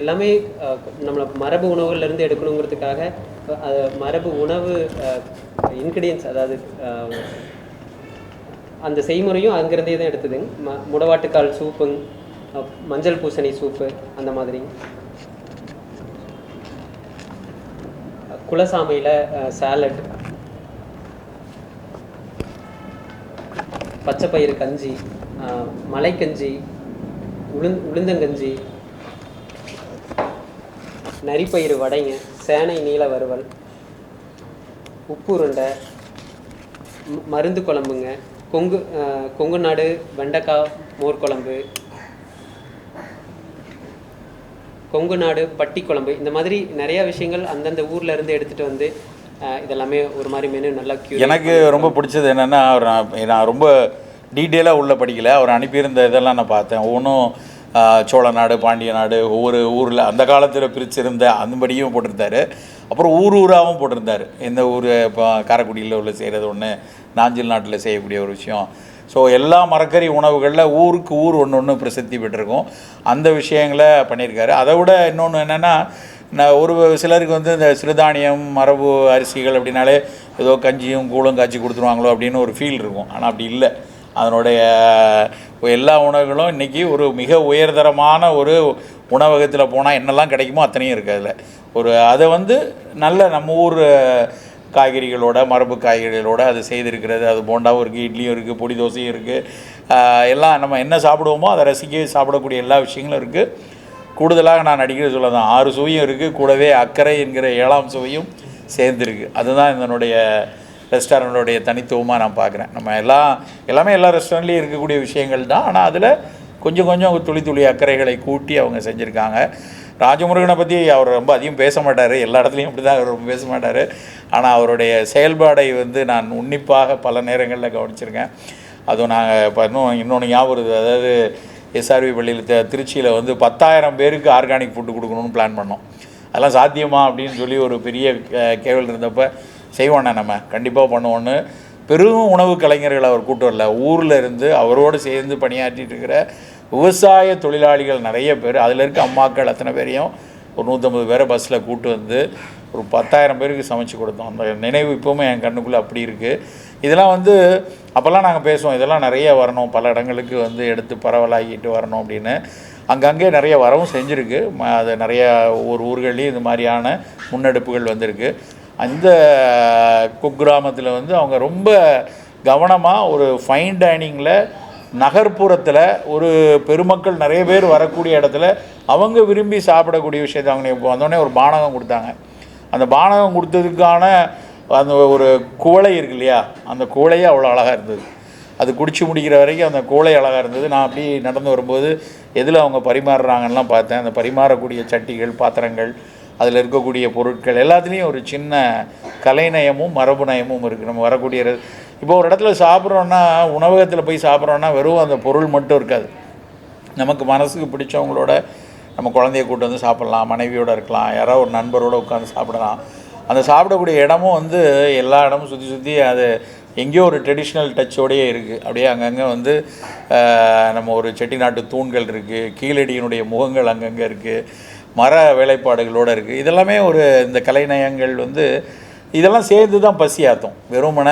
எல்லாமே நம்மளை மரபு உணவுகள்லேருந்து எடுக்கணுங்கிறதுக்காக மரபு உணவு இன்க்ரீடியன்ஸ், அதாவது அந்த செய்முறையும் அங்கேருந்தே தான் எடுத்ததுங்க. முடவாட்டுக்கால் சூப்புங்க, மஞ்சள் பூசணி சூப்பு, அந்த மாதிரி குலசாமையில் சாலட், பச்சைப்பயிறு கஞ்சி, மலைக்கஞ்சி, உளுந்தங்கஞ்சி, நரிப்பயிறு வடைங்க, சேனை நீல வறுவல், உப்பு உருண்டை, மருந்து குழம்புங்க, கொங்கு நாடு வெண்டைக்காய் மோர் குழம்பு, கொங்கு நாடு பட்டி குழம்பு, இந்த மாதிரி நிறையா விஷயங்கள் அந்தந்த ஊரில் இருந்து எடுத்துகிட்டு வந்து இதெல்லாமே ஒரு மாதிரி மெனு நல்லா எனக்கு ரொம்ப பிடிச்சது என்னென்னா, நான் ரொம்ப டீட்டெயிலாக உள்ளே படிக்கலை. அவர் அனுப்பியிருந்த இதெல்லாம் நான் பார்த்தேன். ஒவ்வொன்றும் சோழ நாடு, பாண்டிய நாடு, ஒவ்வொரு ஊரில் அந்த காலத்தில் பிரிச்சிருந்த அந்தபடியும் போட்டிருந்தார். அப்புறம் ஊராகவும் போட்டிருந்தார். இந்த ஊர் இப்போ காரைக்குடியில் உள்ள செய்கிறது ஒன்று, நாஞ்சில் நாட்டில் செய்யக்கூடிய ஒரு விஷயம். ஸோ எல்லா மரக்கறி உணவுகளில் ஊருக்கு ஊர் ஒன்று ஒன்று பிரசித்தி பெற்றிருக்கும். அந்த விஷயங்களை பண்ணியிருக்காரு. அதை விட இன்னொன்று என்னென்னா, ஒரு சிலருக்கு வந்து இந்த சிறுதானியம் மரபு அரிசிகள் அப்படின்னாலே ஏதோ கஞ்சியும் கூழும் காய்ச்சி கொடுத்துருவாங்களோ அப்படின்னு ஒரு ஃபீல் இருக்கும். ஆனால் அப்படி இல்லை. அதனுடைய எல்லா உணவுகளும் இன்றைக்கி ஒரு மிக உயர்தரமான ஒரு உணவகத்தில் போனால் என்னெல்லாம் கிடைக்குமோ அத்தனையும் இருக்குது அதில். அதை வந்து நல்ல நம்ம ஊர் காய்கறிகளோட, மரபு காய்கறிகளோடு அது செய்திருக்கிறது. அது போண்டாவும் இருக்குது, இட்லியும் இருக்குது, பொடி தோசையும் இருக்குது. எல்லாம் நம்ம என்ன சாப்பிடுவோமோ அதை ரசிக்க சாப்பிடக்கூடிய எல்லா விஷயங்களும் இருக்குது. கூடுதலாக நான் அடிக்கடி சொல்ல தான் 6 சுவையும் இருக்குது, கூடவே அக்கறை என்கிற 7ஆம் சுவையும் சேர்ந்துருக்கு. அதுதான் இதனுடைய ரெஸ்டாரண்ட்டோடைய தனித்துவமாக நான் பார்க்குறேன். நம்ம எல்லாமே எல்லா ரெஸ்டாரண்ட்லேயும் இருக்கக்கூடிய விஷயங்கள் தான். ஆனால் அதில் கொஞ்சம் கொஞ்சம் துளி அக்கறைகளை கூட்டி அவங்க செஞ்சுருக்காங்க. ராஜமுருகனை பற்றி அவர் ரொம்ப அதிகம் பேச மாட்டார். எல்லா இடத்துலையும் அப்படி தான் அவர் ரொம்ப பேச மாட்டார். ஆனால் அவருடைய செயல்பாடை வந்து நான் உன்னிப்பாக பல நேரங்களில் கவனிச்சிருக்கேன். அதுவும் நாங்கள் இப்போ இன்னொன்று ஞாபகம் வருது. அதாவது எஸ்ஆர்வி பள்ளியில் திருச்சியில் வந்து 10,000 பேருக்கு ஆர்கானிக் ஃபுட்டு கொடுக்கணும்னு பிளான் பண்ணோம். அதெல்லாம் சாத்தியமா அப்படின்னு சொல்லி ஒரு பெரிய கேவல் இருந்தப்போ, செய்வோண்ணே நம்ம கண்டிப்பாக பண்ணுவோன்னு பெரும் உணவு கலைஞர்கள் அவர் கூட்டு வரல. ஊரில் இருந்து அவரோடு சேர்ந்து பணியாற்றிட்டு இருக்கிற விவசாய தொழிலாளிகள் நிறைய பேர், அதில் இருக்க அம்மாக்கள் அத்தனை பேரையும் ஒரு 150 பேரை பஸ்ஸில் கூட்டு வந்து ஒரு 10,000 பேருக்கு சமைச்சு கொடுத்தோம். அந்த நினைவு இப்போவுமே என் கண்ணுக்குள்ளே அப்படி இருக்குது. இதெல்லாம் வந்து அப்போல்லாம் நாங்கள் பேசுவோம், இதெல்லாம் நிறைய வரணும், பல இடங்களுக்கு வந்து எடுத்து பரவலாகிட்டு வரணும் அப்படின்னு. அங்கங்கே நிறைய வரவும் செஞ்சுருக்கு. அது நிறைய ஒவ்வொரு ஊர்கள்லேயும் இது மாதிரியான முன்னெடுப்புகள் வந்திருக்கு. அந்த குக்கிராமத்தில் வந்து அவங்க ரொம்ப கவனமாக ஒரு ஃபைன் டைனிங்கில் நகர்ப்புறத்தில் ஒரு பெருமக்கள் நிறைய பேர் வரக்கூடிய இடத்துல அவங்க விரும்பி சாப்பிடக்கூடிய விஷயத்தை அவங்க இப்போ வந்தோடனே ஒரு பானகம் கொடுத்தாங்க. அந்த பானகம் கொடுத்ததுக்கான அந்த ஒரு குவளை இருக்கு இல்லையா, அந்த குவளையே அவ்வளோ அழகாக இருந்தது. அது குடிச்சு முடிக்கிற வரைக்கும் அந்த குவளை அழகாக இருந்தது. நான் அப்படி நடந்து வரும்போது எதில் அவங்க பரிமாறுறாங்கலாம் பார்த்தேன். அந்த பரிமாறக்கூடிய சட்டிகள், பாத்திரங்கள், அதில் இருக்கக்கூடிய பொருட்கள் எல்லாத்துலேயும் ஒரு சின்ன கலைநயமும் மரபு நயமும் இருக்குது. நம்ம வரக்கூடிய இப்போ ஒரு இடத்துல சாப்பிட்றோன்னா, உணவகத்தில் போய் சாப்பிட்றோன்னா வெறும் அந்த பொருள் மட்டும் இருக்காது. நமக்கு மனசுக்கு பிடிச்சவங்களோட நம்ம குழந்தைய கூட்டு வந்து சாப்பிட்லாம், மனைவியோடு இருக்கலாம், யாராவது ஒரு நண்பரோடு உட்காந்து சாப்பிடலாம். அந்த சாப்பிடக்கூடிய இடமும் வந்து எல்லா இடமும் சுற்றி அது எங்கேயோ ஒரு ட்ரெடிஷ்னல் டச்சோடையே இருக்குது. அப்படியே அங்கங்கே வந்து நம்ம ஒரு செட்டிநாட்டு தூண்கள் இருக்குது, கீழடியினுடைய முகங்கள் அங்கங்கே இருக்குது, மர வேலைப்பாடுகளோடு இருக்குது. இதெல்லாமே ஒரு இந்த கலைநயங்கள் வந்து இதெல்லாம் சேர்ந்து தான் பசியாற்றும். வெறுமன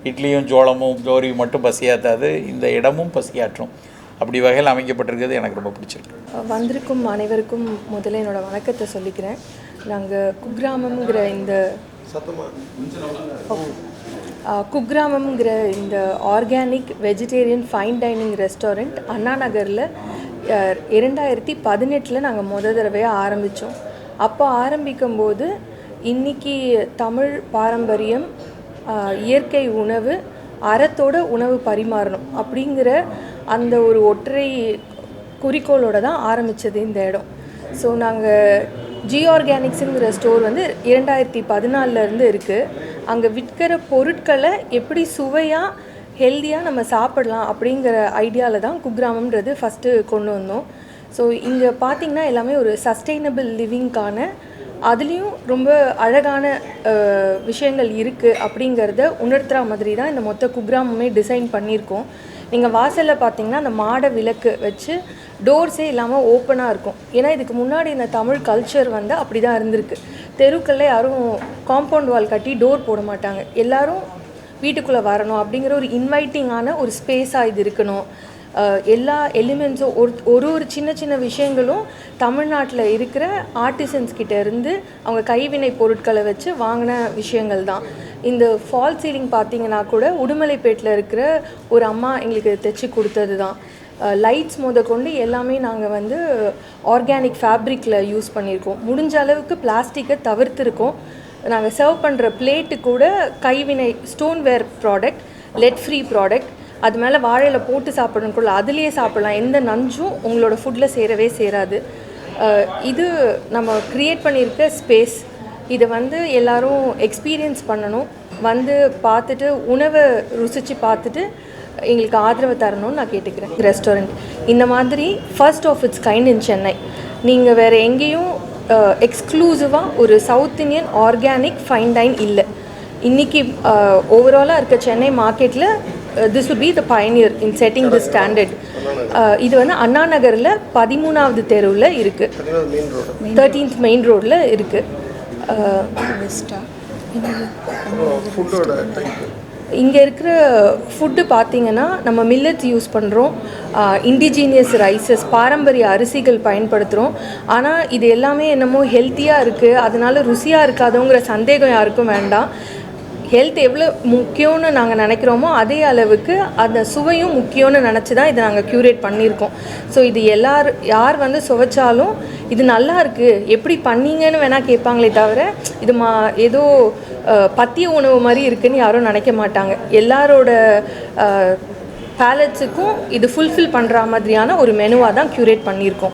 இட்லியும் சோளமும் ஜோரியும் மட்டும் பசியாற்றாது, இந்த இடமும் பசியாற்றும். அப்படி வகையில் அமைக்கப்பட்டிருக்கிறது எனக்கு ரொம்ப பிடிச்சிருக்கு. வந்திருக்கும் அனைவருக்கும் முதல்ல என்னோடய வணக்கத்தை சொல்லிக்கிறேன். நாங்கள் குக்கிராமம்ங்கிற இந்த organic vegetarian fine dining restaurant அண்ணா நகரில் 2018 நாங்கள் தடவையாக ஆரம்பித்தோம். அப்போ ஆரம்பிக்கும்போது இன்றைக்கி தமிழ் பாரம்பரியம், இயற்கை உணவு, அறத்தோட உணவு பரிமாறணும் அப்படிங்கிற அந்த ஒரு ஒற்றை குறிக்கோளோடு தான் ஆரம்பித்தது இந்த இடம். ஸோ நாங்கள் ஜி ஆர்கானிக்ஸுங்கிற ஸ்டோர் வந்து 2014 இருக்குது. அங்கே விற்கிற பொருட்களை எப்படி சுவையாக ஹெல்த்தியாக நம்ம சாப்பிடலாம் அப்படிங்கிற ஐடியாவில் தான் குக்கிராமம்ன்றது ஃபஸ்ட்டு கொண்டு வந்தோம். ஸோ இங்கே பார்த்திங்கன்னா எல்லாமே ஒரு சஸ்டெய்னபிள் லிவிங்க்கான, அதுலேயும் ரொம்ப அழகான விஷயங்கள் இருக்குது அப்படிங்கிறத உணர்த்துற மாதிரி தான் இந்த மொத்த குக்கிராமமே டிசைன் பண்ணியிருக்கோம். நீங்கள் வாசலில் பார்த்தீங்கன்னா அந்த மாட விளக்கு வச்சு டோர்ஸே இல்லாமல் ஓப்பனாக இருக்கும். ஏன்னா இதுக்கு முன்னாடி இந்த தமிழ் கல்ச்சர் வந்து அப்படி தான் இருந்திருக்கு. தெருக்களில் யாரும் காம்பவுண்ட் வால் கட்டி டோர் போட மாட்டாங்க. எல்லோரும் வீட்டுக்குள்ளே வரணும் அப்படிங்கிற ஒரு இன்வைட்டிங்கான ஒரு ஸ்பேஸாக இது இருக்கணும். எல்லா எலிமெண்ட்ஸும் ஒரு சின்ன சின்ன விஷயங்களும் தமிழ்நாட்டில் இருக்கிற ஆர்டிசன்ஸ் கிட்ட இருந்து அவங்க கைவினை பொருட்களை வச்சு வாங்கின விஷயங்கள் தான். இந்த ஃபால் சீலிங் பார்த்தீங்கன்னா கூட உடுமலைப்பேட்டில் இருக்கிற ஒரு அம்மா எங்களுக்கு தைச்சி கொடுத்தது தான். லைட்ஸ் கொண்டு எல்லாமே நாங்கள் வந்து ஆர்கானிக் ஃபேப்ரிக்கில் யூஸ் பண்ணியிருக்கோம். முடிஞ்ச அளவுக்கு பிளாஸ்டிக்கை தவிர்த்துருக்கோம். நாங்கள் சர்வ் பண்ணுற பிளேட்டு கூட கைவினை stoneware product, let free product. அது மேலே வாழையில் போட்டு சாப்பிடணுக்குள்ள அதுலேயே சாப்பிடலாம். எந்த நஞ்சும் உங்களோட ஃபுட்டில் சேரவே சேராது. இது நம்ம க்ரியேட் பண்ணியிருக்க ஸ்பேஸ். இதை வந்து எல்லோரும் எக்ஸ்பீரியன்ஸ் பண்ணணும். வந்து பார்த்துட்டு உணவை ருசித்து பார்த்துட்டு எங்களுக்கு ஆதரவு தரணும்னு நான் கேட்டுக்கிறேன். ரெஸ்டாரண்ட் இந்த மாதிரி first of its kind in Chennai. நீங்கள் வேறு எங்கேயும் எக்ஸ்க்ளூசிவாக ஒரு south Indian organic fine dine இல்லை. இன்றைக்கி ஓவராலாக இருக்க சென்னை மார்க்கெட்டில் this would be the pioneer in setting this standard. இது வந்து அண்ணா நகரில் 13வது தெருவில் இருக்குது, 13th மெயின் ரோடில் இருக்குது. இங்கே இருக்கிற ஃபுட்டு பார்த்திங்கன்னா நம்ம மில்லட்ஸ் யூஸ் பண்ணுறோம், இண்டிஜீனியஸ் ரைஸஸ், பாரம்பரிய அரிசிகள் பயன்படுத்துகிறோம். ஆனால் இது எல்லாமே என்னமோ ஹெல்த்தியாக இருக்குது, அதனால ருசியாக இருக்காதுங்கிற சந்தேகம் யாருக்கும் வேண்டாம். ஹெல்த் எவ்வளோ முக்கியம்னு நாங்கள் நினைக்கிறோமோ அதே அளவுக்கு அந்த சுவையும் முக்கியம்னு நினச்சி தான் இதை நாங்கள் க்யூரேட் பண்ணியிருக்கோம். ஸோ இது யார் வந்து சுவைச்சாலும் இது நல்லா இருக்குது எப்படி பண்ணீங்கன்னு வேணால் கேட்பாங்களே தவிர இது ஏதோ பத்திய உணவு மாதிரி இருக்குதுன்னு யாரும் நினைக்க மாட்டாங்க. எல்லாரோட பேலட்ஸுக்கும் இது ஃபுல்ஃபில் பண்ணுற மாதிரியான ஒரு மெனுவாக தான் க்யூரேட் பண்ணியிருக்கோம்.